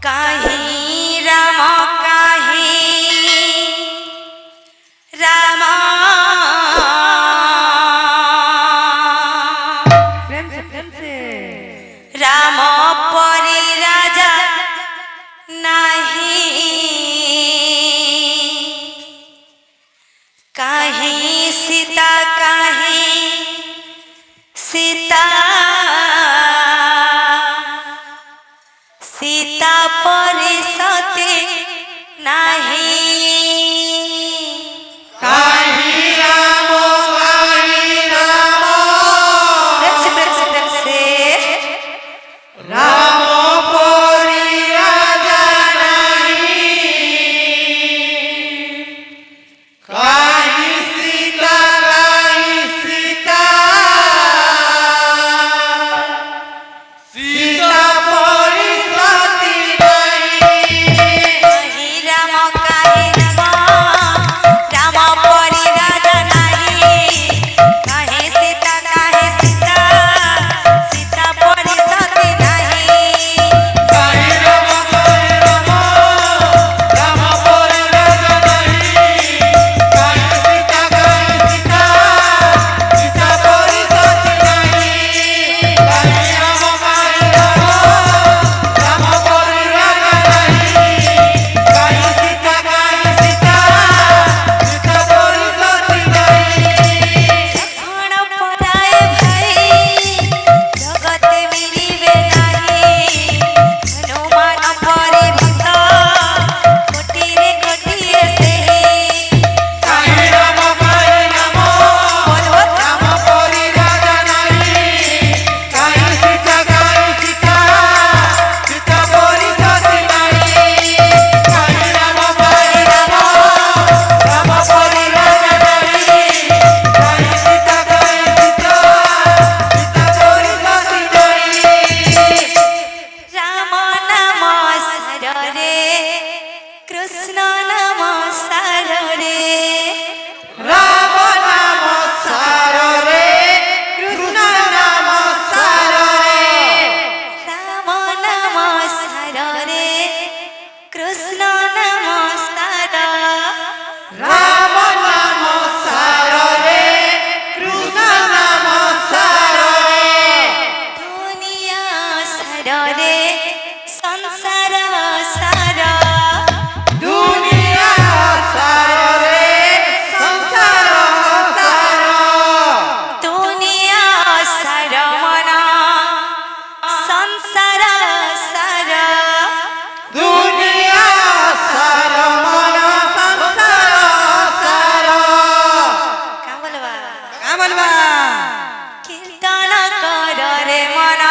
काहीं राम काहीं राम प्रेम से राम परी राजा नहीं काहीं सीता काहीं सीता सीता परी सती नहीं काहीं राम प्रेम से राम परी राजा नहीं काहीं सीता सीता परी सती नहीं काहीं राम काहीं राम परी राजा नहीं काहीं सीता सीता परी सती नहीं काहीं राम राम परी राजा नहीं काहीं सीता सीता परी सती नहीं काहीं राम राम परी राजा नहीं काहीं सीता सीता परी सती नहीं कौन पराए भाई जगत मिलिबे नहीं हनुमान परी भक्त कोटिरे कोटिए से काहीं राम बोलो राम परी राजा नहीं काहीं सीता सीता परी सती नहीं काहीं राम परी राजा नहीं काहीं सीता परी सती नहीं राम नाम सार रे कृष्ण नाम सार रे राम नाम सार रे कृष्ण नाम सार रे राम नाम सार रे कृष्ण नाम सार राम नाम सार रे कृष्ण नाम सार रे दुनिया सार रे संसार सार दुनिया सार रे संसार सार दुनिया सार मन संसार सार दुनिया सार मन संसार सार का बोलबा का बोलबा कीर्तन कर रे मन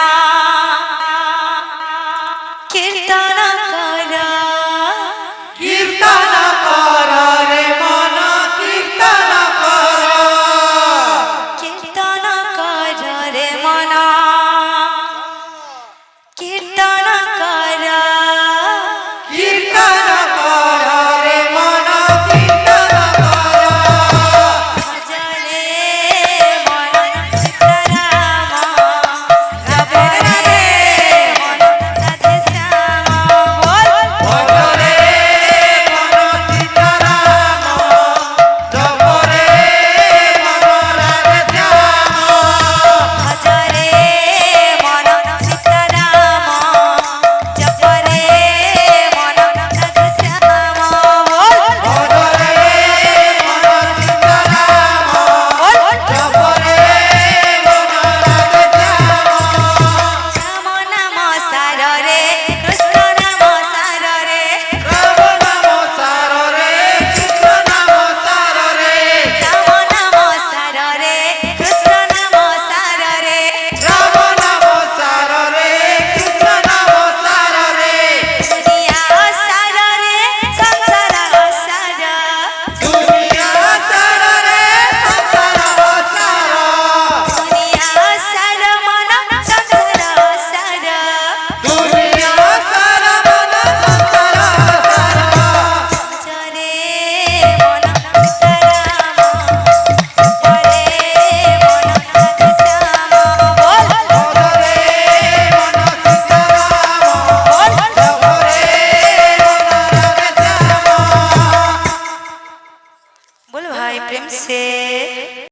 कीर्तन कर कीर्तन कर रे मन कीर्तन कर कीर्तन कर रे मन कीर्तन कर कीर्तन कर रे मन कीर्तन कर भजले मन सीताराम राधे राधे मन राधे श्याम बोल भाई प्रेम से।